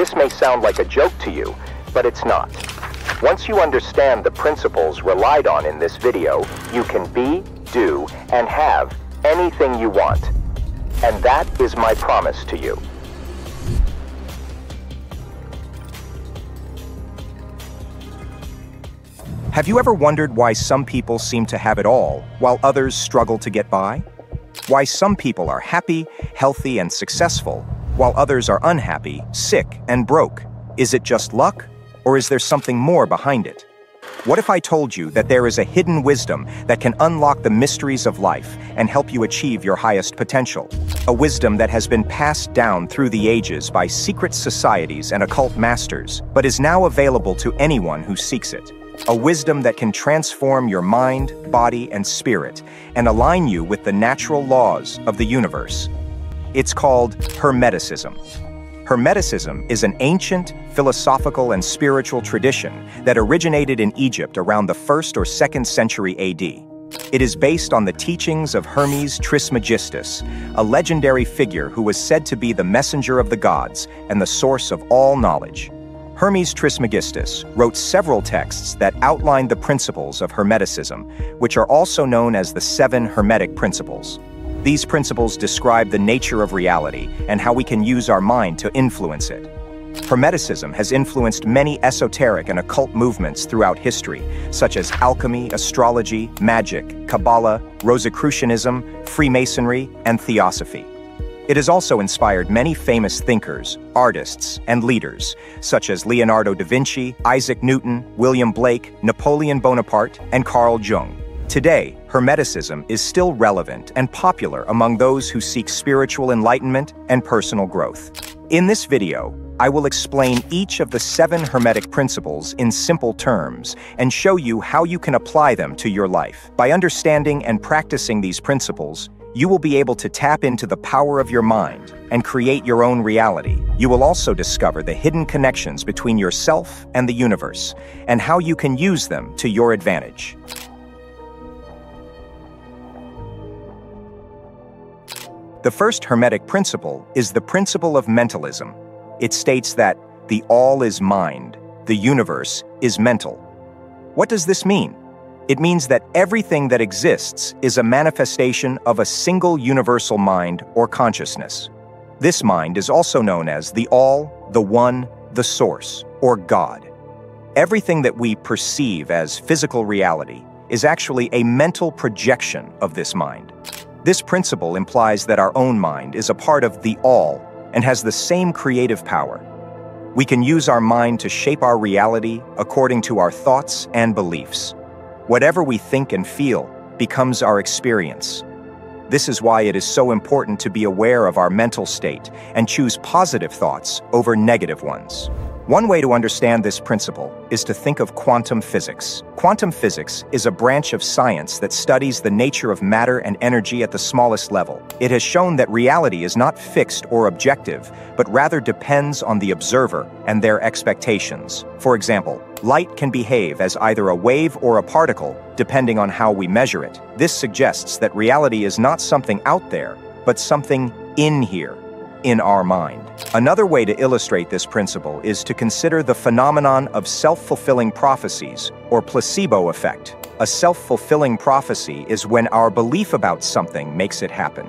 This may sound like a joke to you, but it's not. Once you understand the principles relied on in this video, you can be, do, and have anything you want. And that is my promise to you. Have you ever wondered why some people seem to have it all, while others struggle to get by? Why some people are happy, healthy, and successful, while others are unhappy, sick, and broke? Is it just luck, or is there something more behind it? What if I told you that there is a hidden wisdom that can unlock the mysteries of life and help you achieve your highest potential? A wisdom that has been passed down through the ages by secret societies and occult masters, but is now available to anyone who seeks it. A wisdom that can transform your mind, body, and spirit and align you with the natural laws of the universe. It's called Hermeticism. Hermeticism is an ancient, philosophical, and spiritual tradition that originated in Egypt around the 1st or 2nd century AD. It is based on the teachings of Hermes Trismegistus, a legendary figure who was said to be the messenger of the gods and the source of all knowledge. Hermes Trismegistus wrote several texts that outlined the principles of Hermeticism, which are also known as the 7 Hermetic Principles. These principles describe the nature of reality and how we can use our mind to influence it. Hermeticism has influenced many esoteric and occult movements throughout history, such as alchemy, astrology, magic, Kabbalah, Rosicrucianism, Freemasonry, and Theosophy. It has also inspired many famous thinkers, artists, and leaders, such as Leonardo da Vinci, Isaac Newton, William Blake, Napoleon Bonaparte, and Carl Jung. Today, Hermeticism is still relevant and popular among those who seek spiritual enlightenment and personal growth. In this video, I will explain each of the 7 Hermetic principles in simple terms and show you how you can apply them to your life. By understanding and practicing these principles, you will be able to tap into the power of your mind and create your own reality. You will also discover the hidden connections between yourself and the universe and how you can use them to your advantage. The first Hermetic principle is the principle of mentalism. It states that the all is mind, the universe is mental. What does this mean? It means that everything that exists is a manifestation of a single universal mind or consciousness. This mind is also known as the all, the one, the source, or God. Everything that we perceive as physical reality is actually a mental projection of this mind. This principle implies that our own mind is a part of the all and has the same creative power. We can use our mind to shape our reality according to our thoughts and beliefs. Whatever we think and feel becomes our experience. This is why it is so important to be aware of our mental state and choose positive thoughts over negative ones. One way to understand this principle is to think of quantum physics. Quantum physics is a branch of science that studies the nature of matter and energy at the smallest level. It has shown that reality is not fixed or objective, but rather depends on the observer and their expectations. For example, light can behave as either a wave or a particle, depending on how we measure it. This suggests that reality is not something out there, but something in here, in our mind. Another way to illustrate this principle is to consider the phenomenon of self-fulfilling prophecies, or placebo effect. A self-fulfilling prophecy is when our belief about something makes it happen.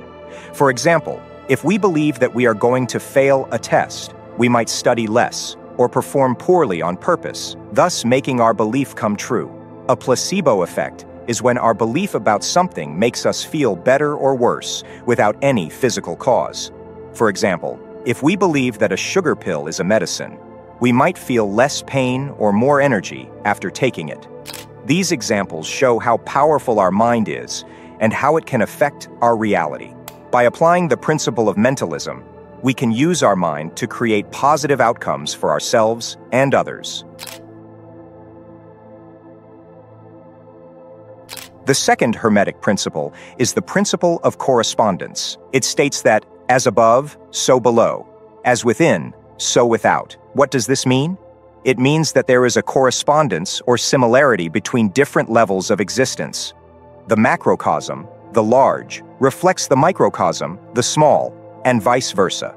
For example, if we believe that we are going to fail a test, we might study less or perform poorly on purpose, thus making our belief come true. A placebo effect is when our belief about something makes us feel better or worse without any physical cause. For example, if we believe that a sugar pill is a medicine, we might feel less pain or more energy after taking it. These examples show how powerful our mind is and how it can affect our reality. By applying the principle of mentalism, we can use our mind to create positive outcomes for ourselves and others. The second Hermetic principle is the principle of correspondence. It states that as above, so below. As within, so without. What does this mean? It means that there is a correspondence or similarity between different levels of existence. The macrocosm, the large, reflects the microcosm, the small, and vice versa.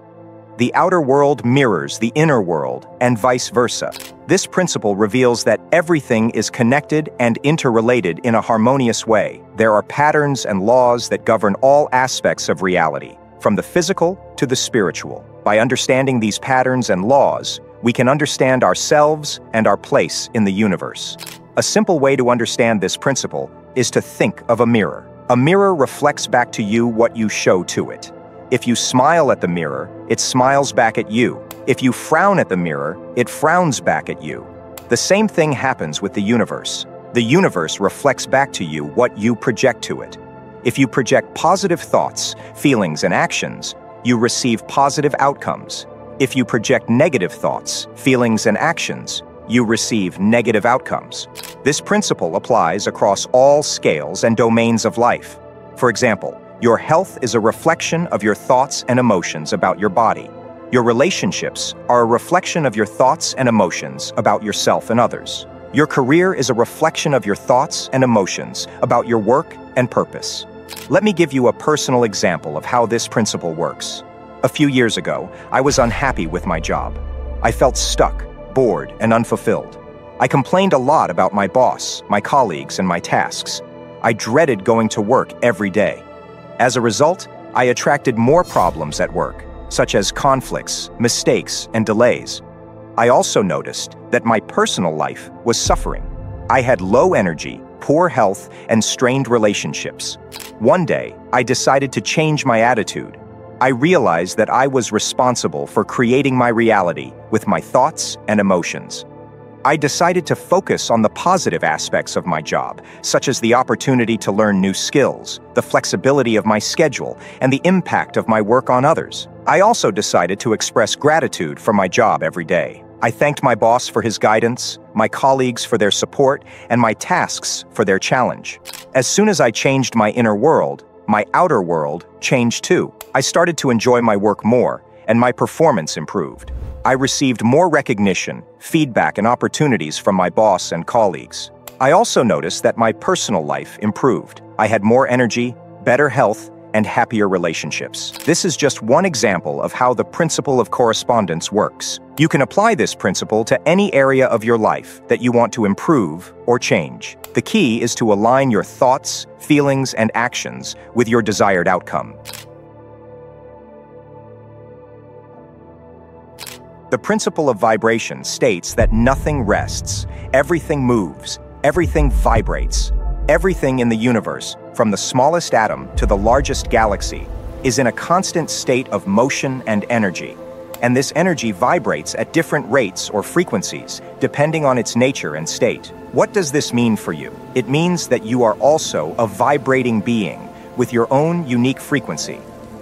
The outer world mirrors the inner world, and vice versa. This principle reveals that everything is connected and interrelated in a harmonious way. There are patterns and laws that govern all aspects of reality, from the physical to the spiritual. By understanding these patterns and laws, we can understand ourselves and our place in the universe. A simple way to understand this principle is to think of a mirror. A mirror reflects back to you what you show to it. If you smile at the mirror, it smiles back at you. If you frown at the mirror, it frowns back at you. The same thing happens with the universe. The universe reflects back to you what you project to it. If you project positive thoughts, feelings, and actions, you receive positive outcomes. If you project negative thoughts, feelings, and actions, you receive negative outcomes. This principle applies across all scales and domains of life. For example, your health is a reflection of your thoughts and emotions about your body. Your relationships are a reflection of your thoughts and emotions about yourself and others. Your career is a reflection of your thoughts and emotions about your work and purpose. Let me give you a personal example of how this principle works. A few years ago, I was unhappy with my job. I felt stuck, bored, and unfulfilled. I complained a lot about my boss, my colleagues, and my tasks. I dreaded going to work every day. As a result, I attracted more problems at work, such as conflicts, mistakes, and delays. I also noticed that my personal life was suffering. I had low energy, poor health, and strained relationships. One day, I decided to change my attitude. I realized that I was responsible for creating my reality with my thoughts and emotions. I decided to focus on the positive aspects of my job, such as the opportunity to learn new skills, the flexibility of my schedule, and the impact of my work on others. I also decided to express gratitude for my job every day. I thanked my boss for his guidance, my colleagues for their support, and my tasks for their challenge. As soon as I changed my inner world, my outer world changed too. I started to enjoy my work more, and my performance improved. I received more recognition, feedback, and opportunities from my boss and colleagues. I also noticed that my personal life improved. I had more energy, better health, and happier relationships. This is just one example of how the principle of correspondence works. You can apply this principle to any area of your life that you want to improve or change. The key is to align your thoughts, feelings, and actions with your desired outcome. The principle of vibration states that nothing rests, everything moves, everything vibrates. Everything in the universe, from the smallest atom to the largest galaxy, is in a constant state of motion and energy. And this energy vibrates at different rates or frequencies, depending on its nature and state. What does this mean for you? It means that you are also a vibrating being with your own unique frequency.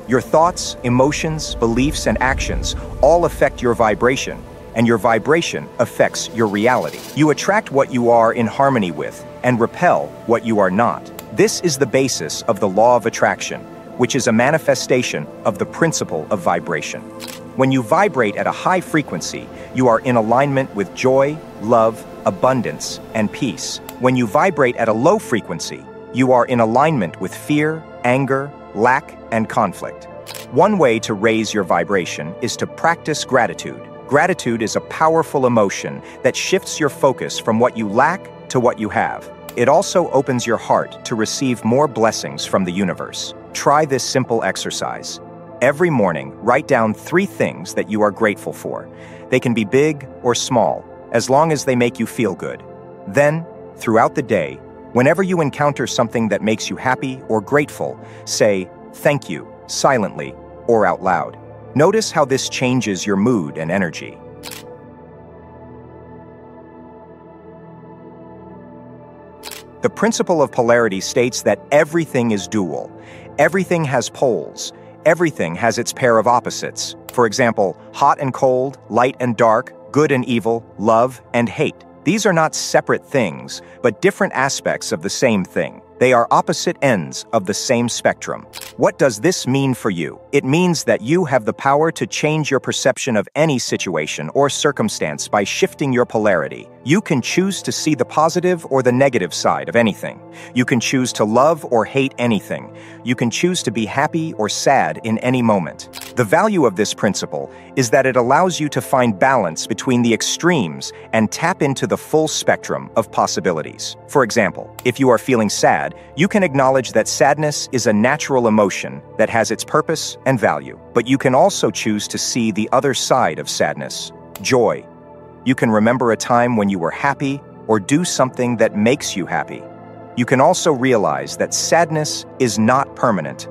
Your thoughts, emotions, beliefs, and actions all affect your vibration, and your vibration affects your reality. You attract what you are in harmony with and repel what you are not. This is the basis of the law of attraction, which is a manifestation of the principle of vibration. When you vibrate at a high frequency, you are in alignment with joy, love, abundance, and peace. When you vibrate at a low frequency, you are in alignment with fear, anger, lack, and conflict. One way to raise your vibration is to practice gratitude. Gratitude is a powerful emotion that shifts your focus from what you lack to what you have. It also opens your heart to receive more blessings from the universe. Try this simple exercise. Every morning, write down 3 things that you are grateful for. They can be big or small, as long as they make you feel good. Then, throughout the day, whenever you encounter something that makes you happy or grateful, say, "Thank you," silently or out loud. Notice how this changes your mood and energy. The principle of polarity states that everything is dual. Everything has poles. Everything has its pair of opposites. For example, hot and cold, light and dark, good and evil, love and hate. These are not separate things, but different aspects of the same thing. They are opposite ends of the same spectrum. What does this mean for you? It means that you have the power to change your perception of any situation or circumstance by shifting your polarity. You can choose to see the positive or the negative side of anything. You can choose to love or hate anything. You can choose to be happy or sad in any moment. The value of this principle is that it allows you to find balance between the extremes and tap into the full spectrum of possibilities. For example, if you are feeling sad, you can acknowledge that sadness is a natural emotion that has its purpose and value. But you can also choose to see the other side of sadness, joy. You can remember a time when you were happy or do something that makes you happy. You can also realize that sadness is not permanent.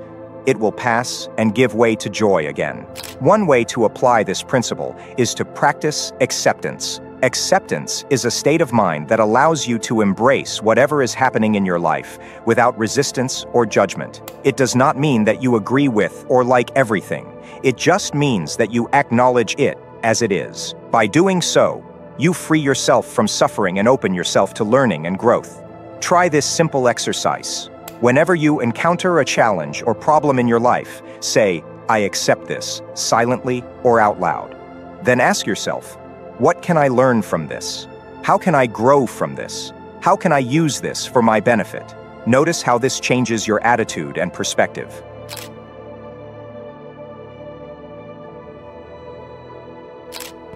It will pass and give way to joy again. One way to apply this principle is to practice acceptance. Acceptance is a state of mind that allows you to embrace whatever is happening in your life without resistance or judgment. It does not mean that you agree with or like everything. It just means that you acknowledge it as it is. By doing so, you free yourself from suffering and open yourself to learning and growth. Try this simple exercise. Whenever you encounter a challenge or problem in your life, say, "I accept this," silently or out loud. Then ask yourself, what can I learn from this? How can I grow from this? How can I use this for my benefit? Notice how this changes your attitude and perspective.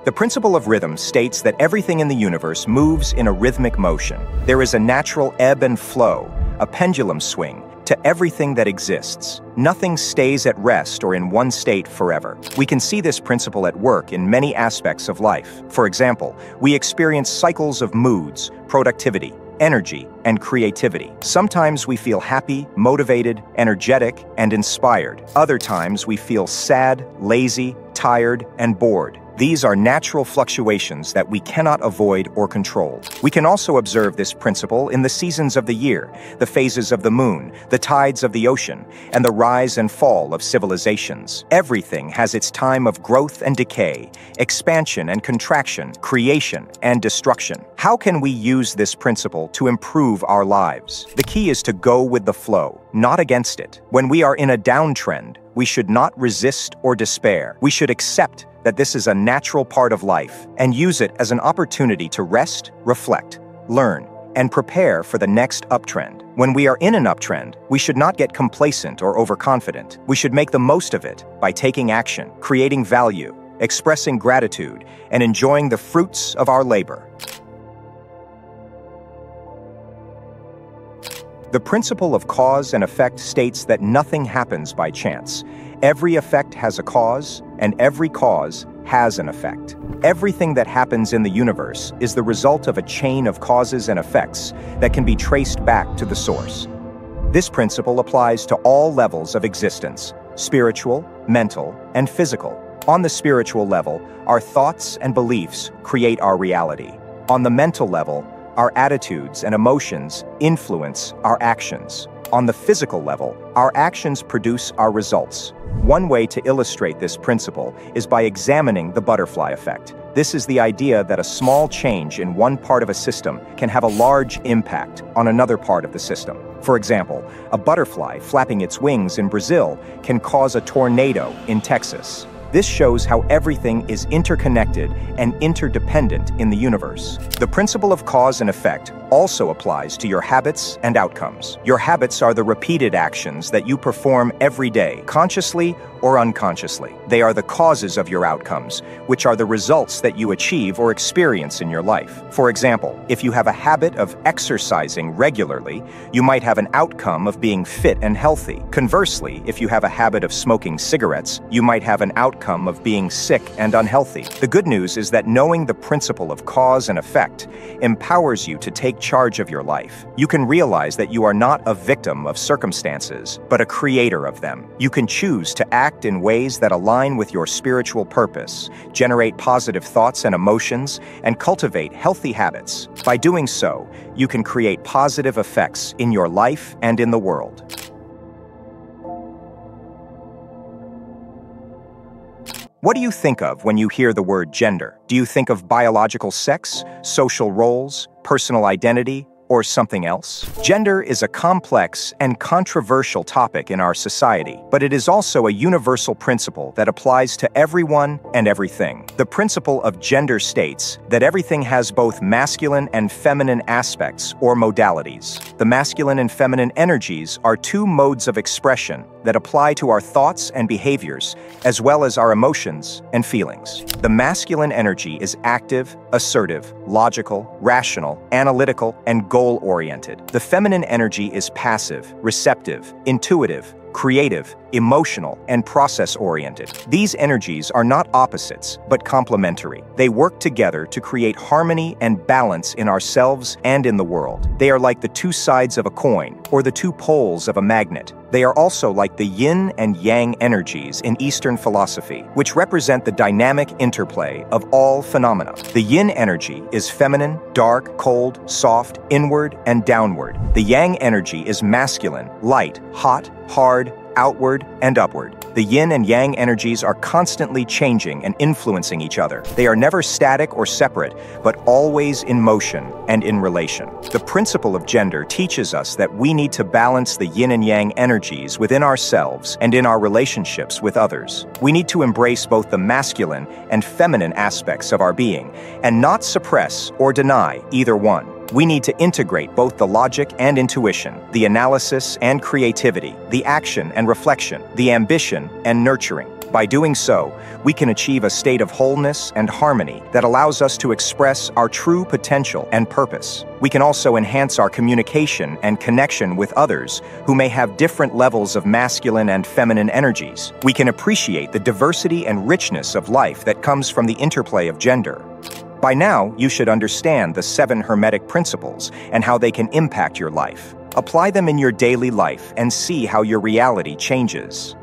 The principle of rhythm states that everything in the universe moves in a rhythmic motion. There is a natural ebb and flow, a pendulum swing, to everything that exists. Nothing stays at rest or in one state forever. We can see this principle at work in many aspects of life. For example, we experience cycles of moods, productivity, energy, and creativity. Sometimes we feel happy, motivated, energetic, and inspired. Other times we feel sad, lazy, tired, and bored. These are natural fluctuations that we cannot avoid or control. We can also observe this principle in the seasons of the year, the phases of the moon, the tides of the ocean, and the rise and fall of civilizations. Everything has its time of growth and decay, expansion and contraction, creation and destruction. How can we use this principle to improve our lives? The key is to go with the flow, not against it. When we are in a downtrend, we should not resist or despair. We should accept that this is a natural part of life and use it as an opportunity to rest, reflect, learn, and prepare for the next uptrend. When we are in an uptrend, we should not get complacent or overconfident. We should make the most of it by taking action, creating value, expressing gratitude, and enjoying the fruits of our labor. The principle of cause and effect states that nothing happens by chance. Every effect has a cause, and every cause has an effect. Everything that happens in the universe is the result of a chain of causes and effects that can be traced back to the source. This principle applies to all levels of existence: spiritual, mental, and physical. On the spiritual level, our thoughts and beliefs create our reality. On the mental level, our attitudes and emotions influence our actions. On the physical level, our actions produce our results. One way to illustrate this principle is by examining the butterfly effect. This is the idea that a small change in one part of a system can have a large impact on another part of the system. For example, a butterfly flapping its wings in Brazil can cause a tornado in Texas. This shows how everything is interconnected and interdependent in the universe. The principle of cause and effect also applies to your habits and outcomes. Your habits are the repeated actions that you perform every day, consciously or unconsciously. They are the causes of your outcomes, which are the results that you achieve or experience in your life. For example, if you have a habit of exercising regularly, you might have an outcome of being fit and healthy. Conversely, if you have a habit of smoking cigarettes, you might have an outcome of being sick and unhealthy. The good news is that knowing the principle of cause and effect empowers you to take charge of your life. You can realize that you are not a victim of circumstances, but a creator of them. You can choose to act in ways that align with your spiritual purpose, generate positive thoughts and emotions, and cultivate healthy habits. By doing so, you can create positive effects in your life and in the world. What do you think of when you hear the word gender? Do you think of biological sex, social roles, personal identity, or something else? Gender is a complex and controversial topic in our society, but it is also a universal principle that applies to everyone and everything. The principle of gender states that everything has both masculine and feminine aspects or modalities. The masculine and feminine energies are two modes of expression that apply to our thoughts and behaviors, as well as our emotions and feelings. The masculine energy is active, assertive, logical, rational, analytical, and goal-oriented. The feminine energy is passive, receptive, intuitive, creative, emotional, and process-oriented. These energies are not opposites, but complementary. They work together to create harmony and balance in ourselves and in the world. They are like the two sides of a coin, or the two poles of a magnet. They are also like the yin and yang energies in Eastern philosophy, which represent the dynamic interplay of all phenomena. The yin energy is feminine, dark, cold, soft, inward, and downward. The yang energy is masculine, light, hot, hard, outward, and upward. The yin and yang energies are constantly changing and influencing each other. They are never static or separate, but always in motion and in relation. The principle of gender teaches us that we need to balance the yin and yang energies within ourselves and in our relationships with others. We need to embrace both the masculine and feminine aspects of our being, and not suppress or deny either one. We need to integrate both the logic and intuition, the analysis and creativity, the action and reflection, the ambition and nurturing. By doing so, we can achieve a state of wholeness and harmony that allows us to express our true potential and purpose. We can also enhance our communication and connection with others who may have different levels of masculine and feminine energies. We can appreciate the diversity and richness of life that comes from the interplay of gender. By now, you should understand the 7 Hermetic Principles and how they can impact your life. Apply them in your daily life and see how your reality changes.